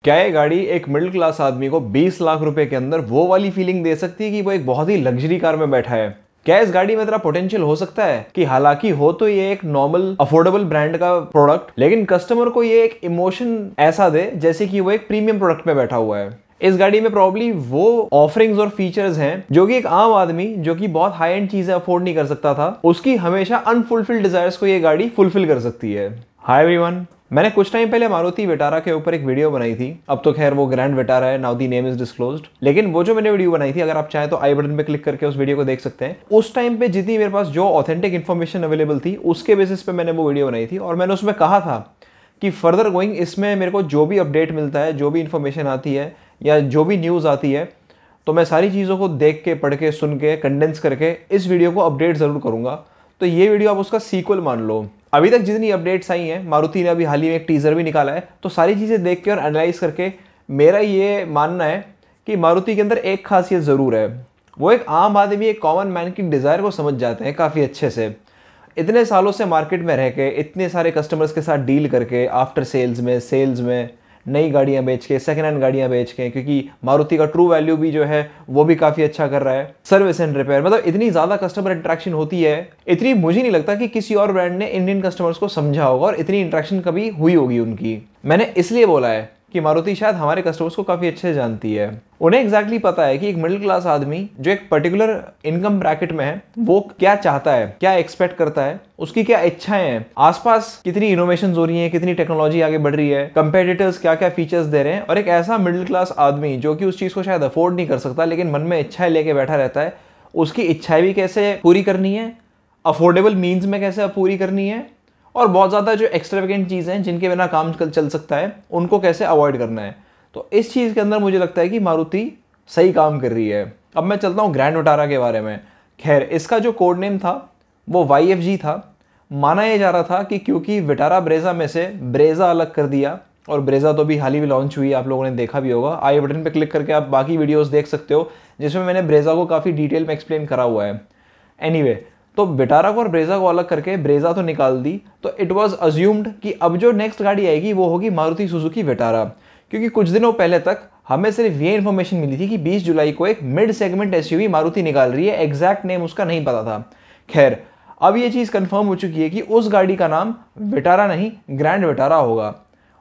क्या ये गाड़ी एक मिडिल क्लास आदमी को 20 लाख रुपए के अंदर वो वाली फीलिंग दे सकती है कि वो एक बहुत ही लग्जरी कार में बैठा है? क्या इस गाड़ी में इतना पोटेंशियल हो सकता है कि हालांकि हो तो ये एक नॉर्मल अफोर्डेबल ब्रांड का प्रोडक्ट, लेकिन कस्टमर को ये एक इमोशन ऐसा दे जैसे कि वो एक प्रीमियम प्रोडक्ट में बैठा हुआ है। इस गाड़ी में प्रॉब्ली वो ऑफरिंग्स और फीचर्स हैं जो कि एक आम आदमी जो कि बहुत हाई एंड चीजें अफोर्ड नहीं कर सकता था, उसकी हमेशा अनफुलफिल्ड डिजायर्स को ये गाड़ी फुलफिल कर सकती है। हाय एवरीवन, मैंने कुछ टाइम पहले मारुति विटारा के ऊपर एक वीडियो बनाई थी। अब तो खैर वो ग्रैंड विटारा है, now the name is disclosed. लेकिन वो जो मैंने वीडियो बनाई थी, अगर आप चाहें तो आई बटन पे क्लिक करके उस वीडियो को देख सकते हैं। उस टाइम पे जितनी मेरे पास जो ऑथेंटिक इन्फॉर्मेशन अवेलेबल थी उसके बेसिस पे मैंने वो वीडियो बनाई थी, और मैंने उसमें कहा था कि फर्दर गोइंग इसमें मेरे को जो भी अपडेट मिलता है, जो भी इन्फॉर्मेशन आती है या जो भी न्यूज़ आती है, तो मैं सारी चीज़ों को देख के, पढ़ के, सुन के, कंडेंस करके इस वीडियो को अपडेट ज़रूर करूँगा। तो ये वीडियो आप उसका सीक्वल मान लो। अभी तक जितनी अपडेट्स आई हैं, मारुति ने अभी हाल ही में एक टीजर भी निकाला है, तो सारी चीज़ें देख के और एनालाइज करके मेरा ये मानना है कि मारुति के अंदर एक खासियत ज़रूर है। वो एक आम आदमी, एक कॉमन मैन की डिज़ायर को समझ जाते हैं काफ़ी अच्छे से। इतने सालों से मार्केट में रह के, इतने सारे कस्टमर्स के साथ डील करके, आफ्टर सेल्स में नई गाड़ियां बेच के, सेकेंड हैंड गाड़ियां बेच के, क्योंकि मारुति का ट्रू वैल्यू भी जो है वो भी काफ़ी अच्छा कर रहा है। सर्विस एंड रिपेयर, मतलब इतनी ज़्यादा कस्टमर इंटरेक्शन होती है, इतनी मुझे नहीं लगता कि किसी और ब्रांड ने इंडियन कस्टमर्स को समझा होगा और इतनी इंटरेक्शन कभी हुई होगी उनकी। मैंने इसलिए बोला है कि मारुति शायद हमारे कस्टमर्स को काफ़ी अच्छे से जानती है। उन्हें एग्जैक्टली पता है कि एक मिडिल क्लास आदमी जो एक पर्टिकुलर इनकम ब्रैकेट में है, वो क्या चाहता है, क्या एक्सपेक्ट करता है, उसकी क्या इच्छाएं हैं, आसपास कितनी इनोवेशन हो रही है, कितनी टेक्नोलॉजी आगे बढ़ रही है, कंपेटिटर्स क्या क्या फीचर्स दे रहे हैं, और एक ऐसा मिडिल क्लास आदमी जो कि उस चीज़ को शायद अफोर्ड नहीं कर सकता लेकिन मन में इच्छाएं लेके बैठा रहता है, उसकी इच्छाएं भी कैसे पूरी करनी है, अफोर्डेबल मीन्स में कैसे पूरी करनी है, और बहुत ज़्यादा जो एक्स्ट्रावेगेंट चीज़ें हैं जिनके बिना काम चल सकता है, उनको कैसे अवॉइड करना है। तो इस चीज़ के अंदर मुझे लगता है कि मारुति सही काम कर रही है। अब मैं चलता हूँ ग्रैंड विटारा के बारे में। खैर, इसका जो कोड नेम था वो YFG था। माना यह जा रहा था कि क्योंकि विटारा ब्रेजा में से ब्रेजा अलग कर दिया, और ब्रेजा तो भी हाल ही में लॉन्च हुई, आप लोगों ने देखा भी होगा। आई बटन पे क्लिक करके आप बाकी वीडियोस देख सकते हो जिसमें मैंने ब्रेजा को काफ़ी डिटेल में एक्सप्लेन करा हुआ है। एनीवे, तो विटारा को और ब्रेजा को अलग करके ब्रेजा तो निकाल दी, तो इट वाज अज्यूम्ड कि अब जो नेक्स्ट गाड़ी आएगी वो होगी मारुति सुजुकी विटारा। क्योंकि कुछ दिनों पहले तक हमें सिर्फ ये इन्फॉर्मेशन मिली थी कि 20 जुलाई को एक मिड सेगमेंट SUV मारुति निकाल रही है। एग्जैक्ट नेम उसका नहीं पता था। खैर, अब ये चीज़ कंफर्म हो चुकी है कि उस गाड़ी का नाम विटारा नहीं, ग्रैंड विटारा होगा।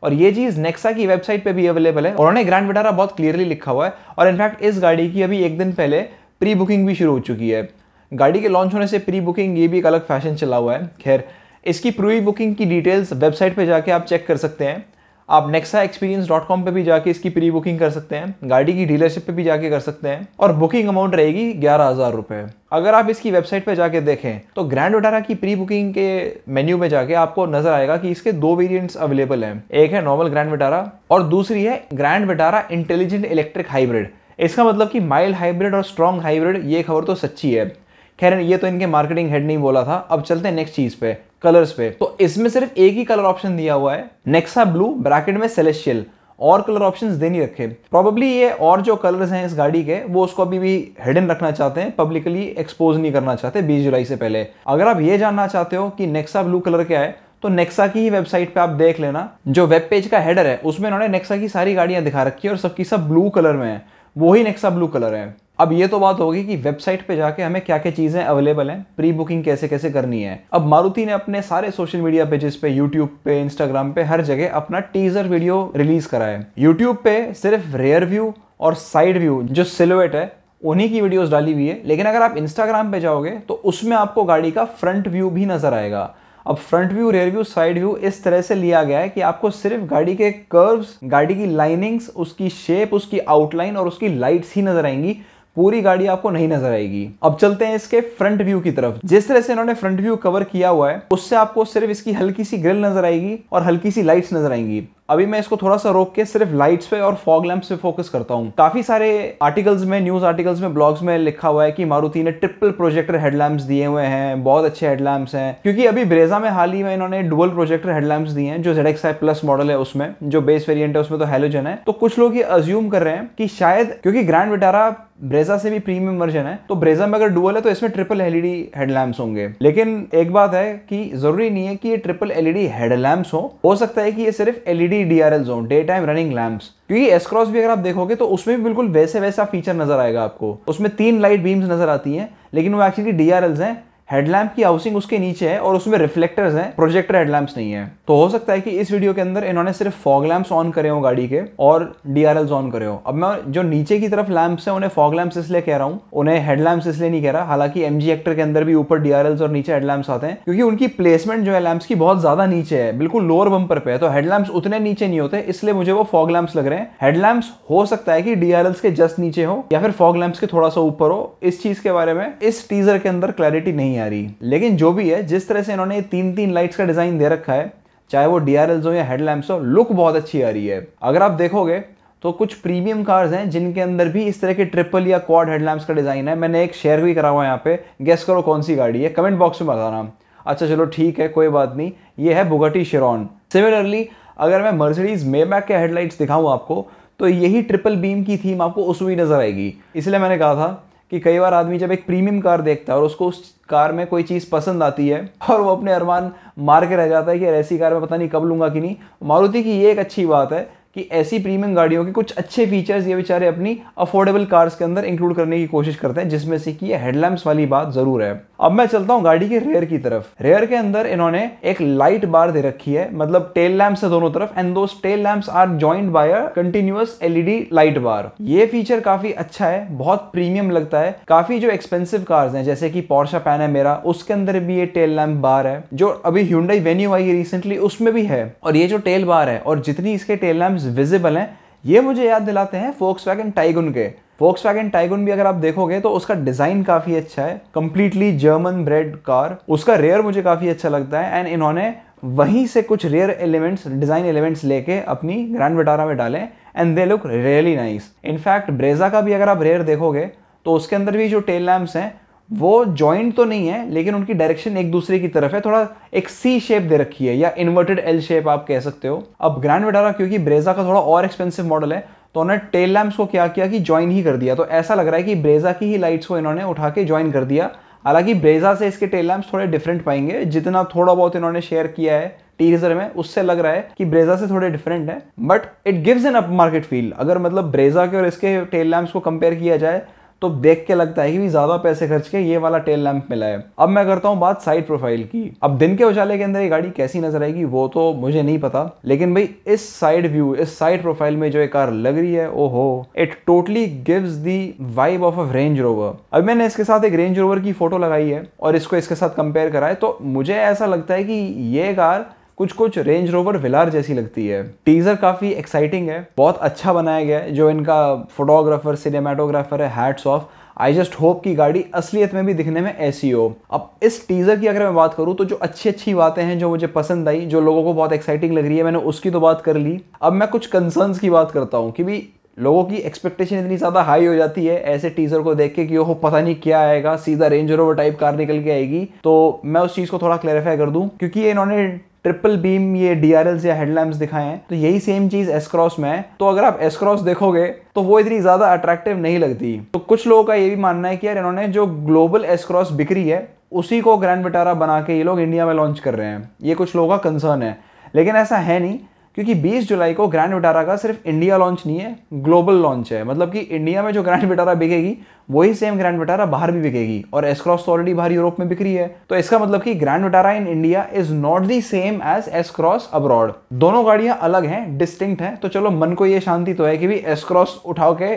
और ये चीज़ नेक्सा की वेबसाइट पे भी अवेलेबल है, और उन्होंने ग्रैंड विटारा बहुत क्लियरली लिखा हुआ है। और इनफैक्ट इस गाड़ी की अभी एक दिन पहले प्री बुकिंग भी शुरू हो चुकी है। गाड़ी के लॉन्च होने से प्री बुकिंग, ये भी एक अलग फैशन चला हुआ है। खैर, इसकी प्री बुकिंग की डिटेल्स वेबसाइट पे जाके आप चेक कर सकते हैं। आप nexaexperience.com पे भी जाके इसकी प्री बुकिंग कर सकते हैं, गाड़ी की डीलरशिप पे भी जाके कर सकते हैं, और बुकिंग अमाउंट रहेगी 11,000 रुपये। अगर आप इसकी वेबसाइट पे जाके देखें तो ग्रैंड विटारा की प्री बुकिंग के मेन्यू में जाके आपको नजर आएगा कि इसके 2 वेरिएंट्स अवेलेबल हैं। एक है नॉर्मल ग्रैंड विटारा और दूसरी है grand Vitara intelligent electric hybrid. इसका मतलब कि माइल्ड हाइब्रिड और स्ट्रॉन्ग हाइब्रिड, ये खबर तो सच्ची है। खैर, ये तो इनके मार्केटिंग हेड नहीं बोला था। अब चलते हैं नेक्स्ट चीज पे, कलर्स पे। तो इसमें सिर्फ एक ही कलर ऑप्शन दिया हुआ है, नेक्सा ब्लू ब्रैकेट में सेलेस्टियल, और कलर ऑप्शंस दे नहीं रखे। प्रोबेबली ये और जो कलर्स हैं इस गाड़ी के, वो उसको अभी भी हिडन रखना चाहते हैं, पब्लिकली एक्सपोज नहीं करना चाहते 20 जुलाई से पहले। अगर आप ये जानना चाहते हो कि नेक्सा ब्लू कलर क्या है, तो नेक्सा की ही वेबसाइट पे आप देख लेना। जो वेब पेज का हेडर है उसमें उन्होंने नेक्सा की सारी गाड़ियां दिखा रखी है और सबकी सब ब्लू कलर में है, वही नेक्सा ब्लू कलर है। अब ये तो बात होगी कि वेबसाइट पे जाके हमें क्या क्या चीजें अवेलेबल हैं, प्री बुकिंग कैसे कैसे करनी है। अब मारुति ने अपने सारे सोशल मीडिया पेजेस पे, यूट्यूब पे, इंस्टाग्राम पे, हर जगह अपना टीजर वीडियो रिलीज करा है। यूट्यूब पे सिर्फ रेयर व्यू और साइड व्यू, जो सिलुएट है, उन्हीं की वीडियोस डाली हुई है। लेकिन अगर आप इंस्टाग्राम पे जाओगे तो उसमें आपको गाड़ी का फ्रंट व्यू भी नजर आएगा। अब front view, rear view, side view इस तरह से लिया गया है कि आपको सिर्फ गाड़ी के कर्व्स, गाड़ी की लाइनिंग्स, उसकी शेप, उसकी आउटलाइन और उसकी लाइट्स ही नजर आएंगी, पूरी गाड़ी आपको नहीं नजर आएगी। अब चलते हैं इसके फ्रंट व्यू की तरफ। जिस तरह से इन्होंने फ्रंट व्यू कवर किया हुआ है, उससे आपको सिर्फ इसकी हल्की सी ग्रिल नजर आएगी और हल्की सी लाइट्स नजर आएंगी। अभी मैं इसको थोड़ा सा रोक के सिर्फ लाइट्स पे और फॉग लैंप्स पे फोकस करता हूँ। काफी सारे आर्टिकल्स में, न्यूज आर्टिकल्स में, ब्लॉग्स में लिखा हुआ है कि मारुति ने ट्रिपल प्रोजेक्टर हेडलैम्प्स दिए हुए हैं, बहुत अच्छे हेडलैम्प्स हैं। क्योंकि अभी ब्रेजा में हाल ही में इन्होंने डुअल प्रोजेक्टर हेडलैम्प्स दिए हैं, जो ZXi प्लस मॉडल है उसमें, जो बेस वेरिएंट है उसमें तो हैलोजन है। तो कुछ लोग ये अज्यूम कर रहे हैं कि शायद क्योंकि ग्रैंड विटारा ब्रेजा से भी प्रीमियम वर्जन है, तो ब्रेजा में अगर डुअल है तो इसमें ट्रिपल LED हेडलैम्प्स होंगे। लेकिन एक बात है कि जरूरी नहीं है कि ये ट्रिपल LED हेडलैम्प्स हो सकता है कि ये सिर्फ LED एलईडी डीआरएल्स हो, डे टाइम रनिंग लैंप्स। क्योंकि एस क्रॉस भी अगर आप देखोगे तो उसमें भी बिल्कुल वैसा फीचर नजर आएगा आपको। उसमें 3 लाइट बीम्स नजर आती हैं, लेकिन वो एक्चुअली डीआरएल्स हैं। हेडलैम्प की हाउसिंग उसके नीचे है और उसमें रिफ्लेक्टर्स हैं, प्रोजेक्टर हेडलैम्प्स नहीं है। तो हो सकता है कि इस वीडियो के अंदर इन्होंने सिर्फ फॉग लैंप्स ऑन करे हो गाड़ी के और डीआरएल्स ऑन करे हो। अब मैं जो नीचे की तरफ लैंप्स हैं उन्हें फॉग लैंप्स इसलिए कह रहा हूं, उन्हें हेडलैम्प्स इसलिए नहीं कह रहा। हालांकि एमजी हेक्टर के अंदर भी ऊपर डीआरएल्स और नीचे हेडलैम्प्स आते हैं, क्योंकि उनकी प्लेसमेंट जो है लैंप्स की बहुत ज्यादा नीचे है, बिल्कुल लोअर बम्पर पे है, तो हेडलैम्प्स उतने नीचे नहीं होते, इसलिए मुझे वो फॉग लैंप्स लग रहे हैं। हेडलैम्प्स हो सकता है कि डीआरएल्स के जस्ट नीचे हो या फिर फॉग लैंप्स के थोड़ा सा ऊपर हो। इस चीज के बारे में इस टीजर के अंदर क्लैरिटी नहीं आ रही। लेकिन जो भी है, जिस तरह से इन्होंने 3-3 लाइट्स का डिजाइन दे रखा है, चाहे वो डीआरएल्स हो या हेडलैम्प्स हो, लुक बहुत अच्छी आ रही है। अगर आप देखोगे तो कुछ प्रीमियम कार्स हैं जिनके अंदर भी इस तरह के ट्रिपल या क्वाड हेडलैम्प्स का डिजाइन है। मैंने एक शेयर भी करा हुआ है यहाँ पे, गेस करो कौन सी गाड़ी है, कमेंट बॉक्स में बताना। अच्छा चलो ठीक है, कोई बात नहीं, ये है बुगाटी चिरॉन। सिमिलरली अगर मैं मर्सिडीज मेबैक के हेडलाइट्स दिखाऊं आपको, तो यही ट्रिपल बीम की थीम आपको उसमें नजर आएगी। इसलिए मैंने कहा था कि कई बार आदमी जब एक प्रीमियम कार देखता है और उसको उस कार में कोई चीज़ पसंद आती है और वो अपने अरमान मार के रह जाता है कि ऐसी कार मैं पता नहीं कब लूँगा कि नहीं। मारुति की ये एक अच्छी बात है कि ऐसी प्रीमियम गाड़ियों के कुछ अच्छे फीचर्स ये बेचारे अपनी अफोर्डेबल कार्स के अंदर इंक्लूड करने की कोशिश करते हैं, जिसमें से कि ये हेडलैम्प्स वाली बात जरूर है। अब मैं चलता हूं गाड़ी के रेयर की तरफ। रेयर के अंदर इन्होंने एक लाइट बार दे रखी है, मतलब टेल लैंप्स है दोनों तरफ, and those tail lamps are joined by a continuous LED light bar. ये फीचर काफी अच्छा है, बहुत प्रीमियम लगता है। काफी जो एक्सपेंसिव कार्स हैं जैसे कि पोर्शा पैनामेरा, उसके अंदर भी ये टेल लैंप बार है। जो अभी ह्यूंडई वेन्यू आई है रिसेंटली, उसमें भी है। और ये जो टेल बार है और जितनी इसके टेल लैंप्स विजिबल हैं, ये मुझे याद दिलाते हैं फोक्सवैगन टाइगुन के। फोक्सवैगन टाइगुन भी अगर आप देखोगे तो उसका डिजाइन काफी अच्छा है, कंप्लीटली जर्मन ब्रेड कार। उसका रेयर मुझे काफी अच्छा लगता है, एंड इन्होंने वहीं से कुछ रेयर एलिमेंट्स, डिजाइन एलिमेंट्स लेके अपनी ग्रैंड विटारा में डाले, and they look really nice. In fact Brezza का भी अगर आप रेयर देखोगे तो उसके अंदर भी जो टेल लैंप्स हैं वो जॉइंट तो नहीं है, लेकिन उनकी डायरेक्शन एक दूसरे की तरफ है, थोड़ा एक सी शेप दे रखी है या इन्वर्टेड एल शेप आप कह सकते हो। अब ग्रैंड विटारा क्योंकि ब्रेजा का थोड़ा और एक्सपेंसिव मॉडल है, तो उन्होंने टेल लैंप्स को क्या किया कि ज्वाइन ही कर दिया। तो ऐसा लग रहा है कि ब्रेजा की ही लाइट्स को इन्होंने उठा के ज्वाइन कर दिया। हालांकि ब्रेजा से इसके टेल लैंप्स थोड़े डिफरेंट पाएंगे, जितना थोड़ा बहुत इन्होंने शेयर किया है टीजर में, उससे लग रहा है कि ब्रेजा से थोड़े डिफरेंट है, but it gives an up market feel. अगर मतलब ब्रेजा के और इसके टेल लैंप्स को कंपेयर किया जाए तो देख के लगता है कि भी ज्यादा पैसे खर्च के ये वाला टेल लैंप मिला है। अब मैं करता हूं बात साइड प्रोफाइल की। अब दिन के उजाले के अंदर ये गाड़ी कैसी नजर आएगी वो तो मुझे नहीं पता, लेकिन भाई इस साइड व्यू, इस साइड प्रोफाइल में जो ये कार लग रही है, ओहो, it totally gives the vibe of a range rover. अब मैंने इसके साथ एक रेंज रोवर की फोटो लगाई है और इसको इसके साथ कंपेयर करा है, तो मुझे ऐसा लगता है कि ये कार कुछ रेंज रोवर विलार जैसी लगती है। टीजर काफी एक्साइटिंग है, बहुत अच्छा बनाया गया है। जो इनका फोटोग्राफर, सिनेमाटोग्राफर है, hats off. I just hope कि गाड़ी असलियत में भी दिखने में ऐसी हो। अब इस टीजर की अगर मैं बात करूं तो जो अच्छी बातें हैं जो मुझे पसंद आई, जो लोगों को बहुत एक्साइटिंग लग रही है, मैंने उसकी तो बात कर ली। अब मैं कुछ कंसर्न्स की बात करता हूं कि भी लोगों की एक्सपेक्टेशन इतनी ज्यादा हाई हो जाती है ऐसे टीजर को देख के कि ओह पता नहीं क्या आएगा, सीधा रेंज रोवर टाइप कार निकल के आएगी। तो मैं उस चीज को थोड़ा क्लैरिफाई कर दूं, क्योंकि ये इन्होंने ट्रिपल बीम ये डीआरएल्स या हेडलैम्प्स दिखाए हैं, तो यही सेम चीज एस क्रॉस में है। तो अगर आप एस क्रॉस देखोगे तो वो इतनी ज्यादा अट्रैक्टिव नहीं लगती। तो कुछ लोगों का ये भी मानना है कि यार इन्होंने जो ग्लोबल एस क्रॉस बिक रही है उसी को ग्रैंड विटारा बना के ये लोग इंडिया में लॉन्च कर रहे हैं, ये कुछ लोगों का कंसर्न है। लेकिन ऐसा है नहीं, क्योंकि 20 जुलाई को ग्रैंड विटारा का सिर्फ इंडिया लॉन्च नहीं है, ग्लोबल लॉन्च है। मतलब कि इंडिया में जो ग्रैंड विटारा बिकेगी वही सेम ग्रैंड विटारा बाहर भी बिकेगी, और एस क्रॉस तो ऑलरेडी बाहर यूरोप में बिक रही है। तो इसका मतलब कि Grand Vitara in India is not the same as S cross abroad. दोनों गाड़ियां अलग हैं, डिस्टिंक्ट हैं। तो चलो मन को ये शांति तो है कि भी एस क्रॉस उठा के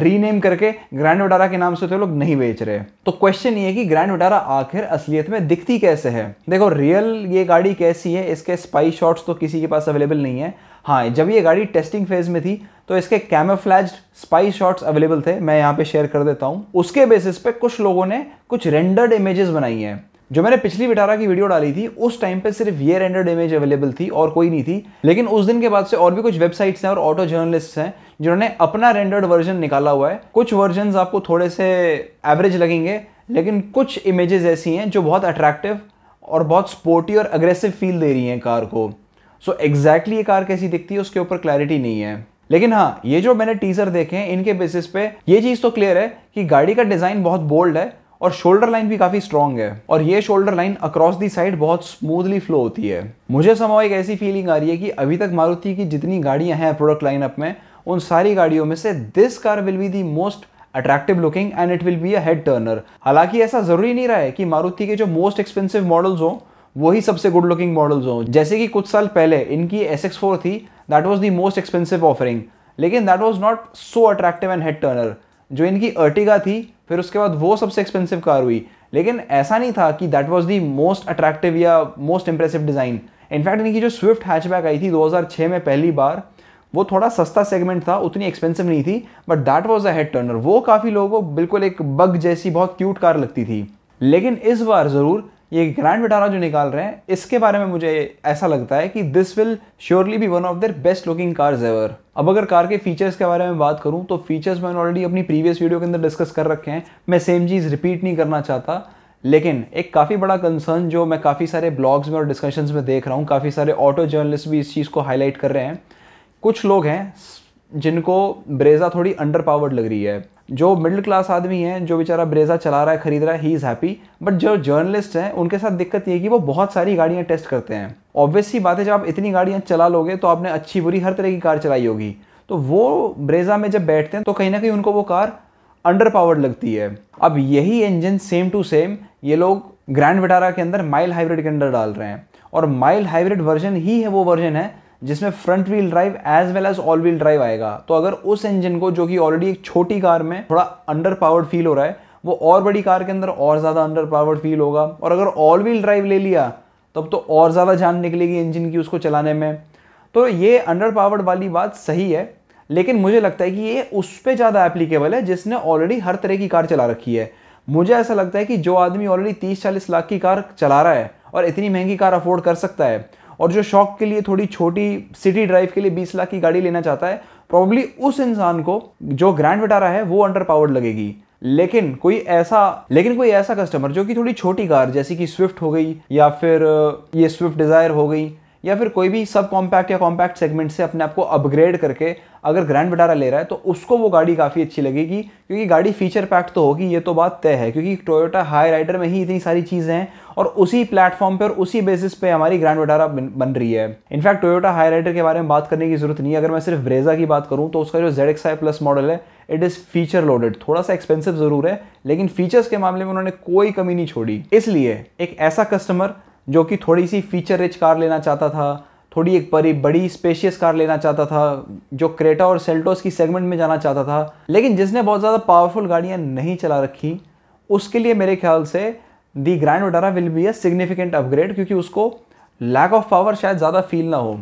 रीनेम करके ग्रैंड विटारा के नाम से तो लोग नहीं बेच रहे। तो क्वेश्चन ये है कि ग्रैंड विटारा आखिर असलियत में दिखती कैसे है। देखो रियल ये गाड़ी कैसी है, इसके स्पाई शॉट्स तो किसी के पास अवेलेबल नहीं है। हाँ, जब ये गाड़ी टेस्टिंग फेज में थी तो इसके कैमोफ्लेज्ड स्पाई शॉट्स अवेलेबल थे, मैं यहाँ पे शेयर कर देता हूँ। उसके बेसिस पे कुछ लोगों ने कुछ रेंडर्ड इमेजेस बनाई हैं। जो मैंने पिछली विटारा की वीडियो डाली थी उस टाइम पे सिर्फ ये रेंडर्ड इमेज अवेलेबल थी और कोई नहीं थी, लेकिन उस दिन के बाद से और भी कुछ वेबसाइट्स हैं और ऑटो जर्नलिस्ट हैं जिन्होंने अपना रेंडर्ड वर्जन निकाला हुआ है। कुछ वर्जन आपको थोड़े से एवरेज लगेंगे, लेकिन कुछ इमेजेस ऐसी हैं जो बहुत अट्रैक्टिव और बहुत स्पोर्टी और अग्रेसिव फील दे रही हैं कार को। सो एग्जैक्टली ये कार कैसी दिखती है उसके ऊपर क्लैरिटी नहीं है। लेकिन हाँ, ये जो मैंने टीजर देखे हैं इनके बेसिस पे ये चीज तो क्लियर है कि गाड़ी का डिजाइन बहुत बोल्ड है और शोल्डर लाइन भी काफी स्ट्रॉन्ग है और ये shoulder line across the side बहुत स्मूथली फ्लो होती है। मुझे समहाउ एक ऐसी फीलिंग आ रही है कि अभी तक मारुति की जितनी गाड़ियां हैं प्रोडक्ट लाइनअप में, उन सारी गाड़ियों में से this car will be the most attractive looking and it will be a head Turner. हालांकि ऐसा जरूरी नहीं रहा है कि मारुति के जो मोस्ट एक्सपेंसिव मॉडल्स हो वही सबसे गुड लुकिंग मॉडल्स हो। जैसे कि कुछ साल पहले इनकी SX4 थी, that was the most expensive offering, लेकिन that was not so attractive and head turner. जो इनकी अर्टिगा थी फिर उसके बाद वो सबसे एक्सपेंसिव कार हुई, लेकिन ऐसा नहीं था कि that was the most attractive या मोस्ट इंप्रेसिव डिजाइन। इनफैक्ट इनकी जो स्विफ्ट हैचबैक आई थी 2006 में पहली बार, वो थोड़ा सस्ता सेगमेंट था, उतनी एक्सपेंसिव नहीं थी, but that was a head Turner. वो काफी लोगों को बिल्कुल एक बग जैसी बहुत क्यूट कार लगती थी। लेकिन इस बार जरूर ये ग्रैंड विटारा जो निकाल रहे हैं, इसके बारे में मुझे ऐसा लगता है कि this will surely be one of their best looking cars ever. अब अगर कार के फीचर्स के बारे में बात करूं तो फीचर्स मैंने ऑलरेडी अपनी प्रीवियस वीडियो के अंदर डिस्कस कर रखे हैं, मैं सेम चीज़ रिपीट नहीं करना चाहता। लेकिन एक काफ़ी बड़ा कंसर्न जो मैं काफ़ी सारे ब्लॉग्स में और डिस्कशंस में देख रहा हूँ, काफ़ी सारे ऑटो जर्नलिस्ट भी इस चीज़ को हाईलाइट कर रहे हैं। कुछ लोग हैं जिनको ब्रेजा थोड़ी अंडर पावर्ड लग रही है। जो मिडिल क्लास आदमी है, जो बेचारा ब्रेजा चला रहा है, खरीद रहा है, ही इज़ हैप्पी। बट जो जर्नलिस्ट हैं उनके साथ दिक्कत ये है कि वो बहुत सारी गाड़ियाँ टेस्ट करते हैं। ऑब्वियस सी बात है, जब आप इतनी गाड़ियाँ चला लोगे तो आपने अच्छी बुरी हर तरह की कार चलाई होगी, तो वो ब्रेजा में जब बैठते हैं तो कहीं ना कहीं उनको वो कार अंडर पावर्ड लगती है। अब यही इंजन सेम टू सेम ये लोग ग्रैंड विटारा के अंदर माइल्ड हाइब्रिड के अंदर डाल रहे हैं, और माइल्ड हाइब्रिड वर्जन ही है वो वर्जन है जिसमें front wheel drive as well as all wheel drive आएगा। तो अगर उस इंजन को, जो कि ऑलरेडी एक छोटी कार में थोड़ा अंडर पावर्ड फील हो रहा है, वो और बड़ी कार के अंदर और ज़्यादा अंडर पावर्ड फील होगा, और अगर ऑल व्हील ड्राइव ले लिया तब तो और ज़्यादा जान निकलेगी इंजन की उसको चलाने में। तो ये अंडर पावर्ड वाली बात सही है, लेकिन मुझे लगता है कि ये उस पर ज़्यादा एप्लीकेबल है जिसने ऑलरेडी हर तरह की कार चला रखी है। मुझे ऐसा लगता है कि जो आदमी ऑलरेडी 30-40 लाख की कार चला रहा है और इतनी महंगी कार अफोर्ड कर सकता है, और जो शौक के लिए थोड़ी छोटी सिटी ड्राइव के लिए 20 लाख की गाड़ी लेना चाहता है, प्रॉब्ली उस इंसान को जो ग्रैंड विटारा है वो अंडर पावर्ड लगेगी। लेकिन कोई ऐसा कस्टमर जो कि थोड़ी छोटी कार जैसे कि स्विफ्ट हो गई, या फिर ये स्विफ्ट डिज़ायर हो गई, या फिर कोई भी सब कॉम्पैक्ट या कॉम्पैक्ट सेगमेंट से अपने आप को अपग्रेड करके अगर ग्रैंड विटारा ले रहा है, तो उसको वो गाड़ी काफ़ी अच्छी लगेगी, क्योंकि गाड़ी फीचर पैक्ड तो होगी, ये तो बात तय है, क्योंकि टोयोटा हाई राइडर में ही इतनी सारी चीज़ें हैं और उसी प्लेटफॉर्म पर और उसी बेसिस पे हमारी ग्रैंड विटारा बन रही है। इनफैक्ट टोयोटा हाई राइडर के बारे में बात करने की जरूरत नहीं है। अगर मैं सिर्फ ब्रेजा की बात करूँ तो उसका जो ZXi प्लस मॉडल है, इट इज़ फीचर लोडेड। थोड़ा सा एक्सपेंसिव ज़रूर है, लेकिन फीचर्स के मामले में उन्होंने कोई कमी नहीं छोड़ी। इसलिए एक ऐसा कस्टमर जो कि थोड़ी सी फीचर रिच कार लेना चाहता था, थोड़ी एक बड़ी स्पेशियस कार लेना चाहता था, जो क्रेटा और सेल्टोस की सेगमेंट में जाना चाहता था, लेकिन जिसने बहुत ज़्यादा पावरफुल गाड़ियाँ नहीं चला रखी, उसके लिए मेरे ख्याल से the Grand Vitara will be a significant upgrade, क्योंकि उसको लैक ऑफ पावर शायद ज़्यादा फील ना हो।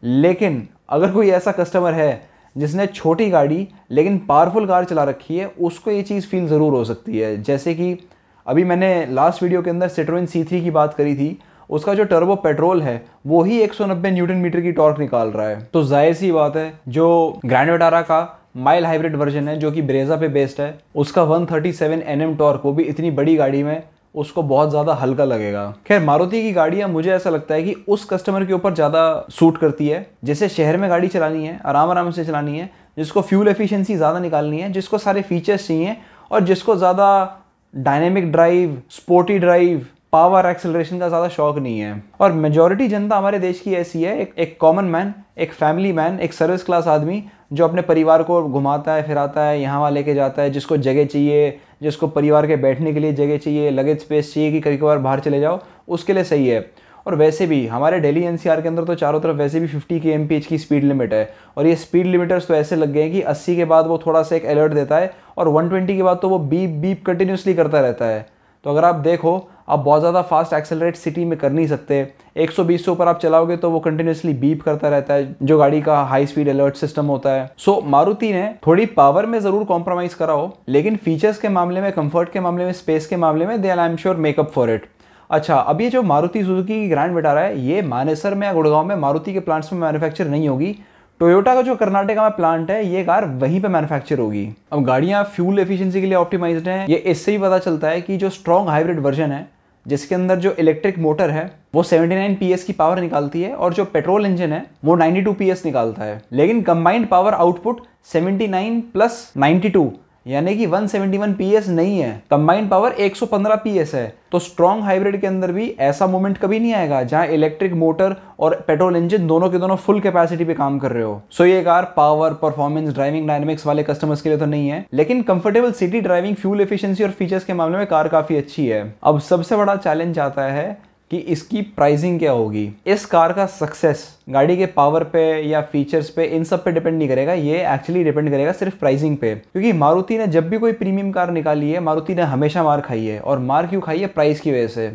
लेकिन अगर कोई ऐसा कस्टमर है जिसने छोटी गाड़ी लेकिन पावरफुल कार चला रखी है, उसको ये चीज़ फील ज़रूर हो सकती है। जैसे कि अभी मैंने लास्ट वीडियो के अंदर सिट्रोएन C3 की बात करी थी, उसका जो टर्बो पेट्रोल है वो ही 190 न्यूटन मीटर की टॉर्क निकाल रहा है। तो जाहिर सी बात है, जो ग्रैंड विटारा का माइल्ड हाइब्रिड वर्जन है जो कि ब्रेजा पे बेस्ड है, उसका 137 Nm टॉर्क, वो भी इतनी बड़ी गाड़ी में, उसको बहुत ज़्यादा हल्का लगेगा। खैर, मारुति की गाड़ियाँ मुझे ऐसा लगता है कि उस कस्टमर के ऊपर ज़्यादा सूट करती है, जैसे शहर में गाड़ी चलानी है, आराम से चलानी है, जिसको फ्यूल एफिशिएंसी ज़्यादा निकालनी है, जिसको सारे फीचर्स चाहिए, और जिसको ज़्यादा dynamic drive, sporty drive, power acceleration का ज़्यादा शौक नहीं है। और मेजॉरिटी जनता हमारे देश की ऐसी है, एक कॉमन मैन, एक फैमिली मैन, एक सर्विस क्लास आदमी जो अपने परिवार को घुमाता है, फिराता है, यहाँ वहाँ लेके जाता है, जिसको जगह चाहिए, जिसको परिवार के बैठने के लिए जगह चाहिए, लगेज स्पेस चाहिए कि कभी कभार बाहर चले जाओ, उसके लिए सही है। और वैसे भी हमारे दिल्ली NCR के अंदर तो चारों तरफ वैसे भी 50 kmph की स्पीड लिमिट है, और ये स्पीड लिमिटर्स तो ऐसे लग गए हैं कि 80 के बाद वो थोड़ा सा एक अलर्ट देता है, और 120 के बाद तो वो बीप बीप कंटिन्यूसली करता रहता है। तो अगर आप देखो, आप बहुत ज़्यादा फास्ट एक्सेलरेट सिटी में कर नहीं सकते, 120 से ऊपर आप चलाओगे तो वो कंटिन्यूसली बीप करता रहता है, जो गाड़ी का हाई स्पीड अलर्ट सिस्टम होता है। सो मारुति ने थोड़ी पावर में ज़रूर कॉम्प्रोमाइज़ करा हो, लेकिन फीचर्स के मामले में, कंफर्ट के मामले में, स्पेस के मामले में, they I am sure make up for it. अच्छा, अब ये जो मारुति सुजुकी की ग्रैंड विटारा है, ये मानेसर में या गुड़गांव में मारुति के प्लांट्स में मैन्युफैक्चर नहीं होगी। टोयोटा का जो कर्नाटका में प्लांट है, ये कार वहीं पे मैन्युफैक्चर होगी। अब गाड़ियाँ फ्यूल एफिशिएंसी के लिए ऑप्टिमाइज्ड हैं, ये इससे ही पता चलता है कि जो स्ट्रॉन्ग हाइब्रिड वर्जन है, जिसके अंदर जो इलेक्ट्रिक मोटर है वो 79 PS की पावर निकालती है, और जो पेट्रोल इंजन है वो 92 PS निकालता है, लेकिन कंबाइंड पावर आउटपुट 79 + 92 यानी कि 171 PS नहीं है, कंबाइंड पावर 115 PS है। तो स्ट्रॉन्ग हाइब्रिड के अंदर भी ऐसा मोमेंट कभी नहीं आएगा जहां इलेक्ट्रिक मोटर और पेट्रोल इंजन दोनों के दोनों फुल कैपेसिटी पे काम कर रहे हो। सो ये car power, performance, driving dynamics वाले कस्टमर्स के लिए तो नहीं है, लेकिन comfortable city driving, fuel efficiency और फीचर्स के मामले में कार काफी अच्छी है। अब सबसे बड़ा चैलेंज आता है कि इसकी प्राइसिंग क्या होगी। इस कार का सक्सेस गाड़ी के पावर पे या फीचर्स पे, इन सब पे डिपेंड नहीं करेगा, ये एक्चुअली डिपेंड करेगा सिर्फ प्राइसिंग पे। क्योंकि मारुति ने जब भी कोई प्रीमियम कार निकाली है, मारुति ने हमेशा मार खाई है। और मार क्यों खाई है? प्राइस की वजह से।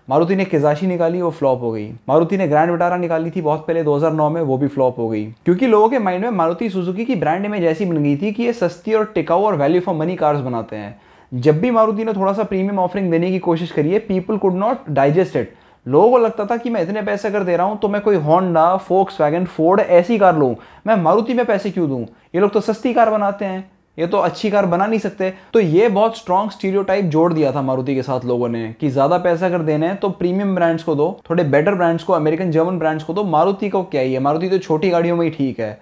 मारुति ने किजाशी निकाली, वो फ्लॉप हो गई। मारुति ने ग्रैंड विटारा निकाली थी बहुत पहले 2009 में, वो भी फ्लॉप हो गई। क्योंकि लोगों के माइंड में मारुति सुजुकी की ब्रांड इमेज ऐसी बन गई थी कि ये सस्ती और टिकाऊ और वैल्यू फॉर मनी कार्स बनाते हैं। जब भी मारुति ने थोड़ा सा प्रीमियम ऑफरिंग देने की कोशिश करी है, people could not digest it. लोगों को लगता था कि मैं इतने पैसे अगर दे रहा हूं तो मैं कोई होंडा, फोक्सवैगन, फोर्ड ऐसी कार लूं, मैं मारुति में पैसे क्यों दूं? ये लोग तो सस्ती कार बनाते हैं, ये तो अच्छी कार बना नहीं सकते। तो ये बहुत स्ट्रॉन्ग स्टीरियोटाइप जोड़ दिया था मारुति के साथ लोगों ने कि ज्यादा पैसा अगर देने हैं तो प्रीमियम ब्रांड्स को दो, थोड़े बेटर ब्रांड्स को, अमेरिकन जर्मन ब्रांड्स को दो। मारुति को क्या ही है, मारुति तो छोटी गाड़ियों में ही ठीक है।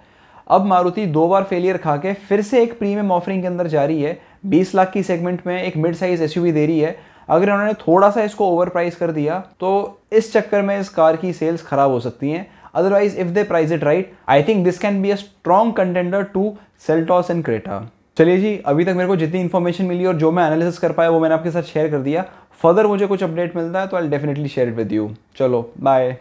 अब मारुति 2 बार फेलियर खा के फिर से एक प्रीमियम ऑफरिंग के अंदर जा रही है। 20 लाख की सेगमेंट में एक मिड साइज एसयूवी दे रही है। अगर उन्होंने थोड़ा सा इसको ओवर प्राइस कर दिया तो इस चक्कर में इस कार की सेल्स खराब हो सकती हैं। Otherwise if they price it right, I think this can be a strong contender to Seltos and Creta. चलिए जी, अभी तक मेरे को जितनी इन्फॉर्मेशन मिली और जो मैं एनालिसिस कर पाया वो मैंने आपके साथ शेयर कर दिया। फर्दर मुझे कुछ अपडेट मिलता है तो I will definitely share it with you. चलो बाय।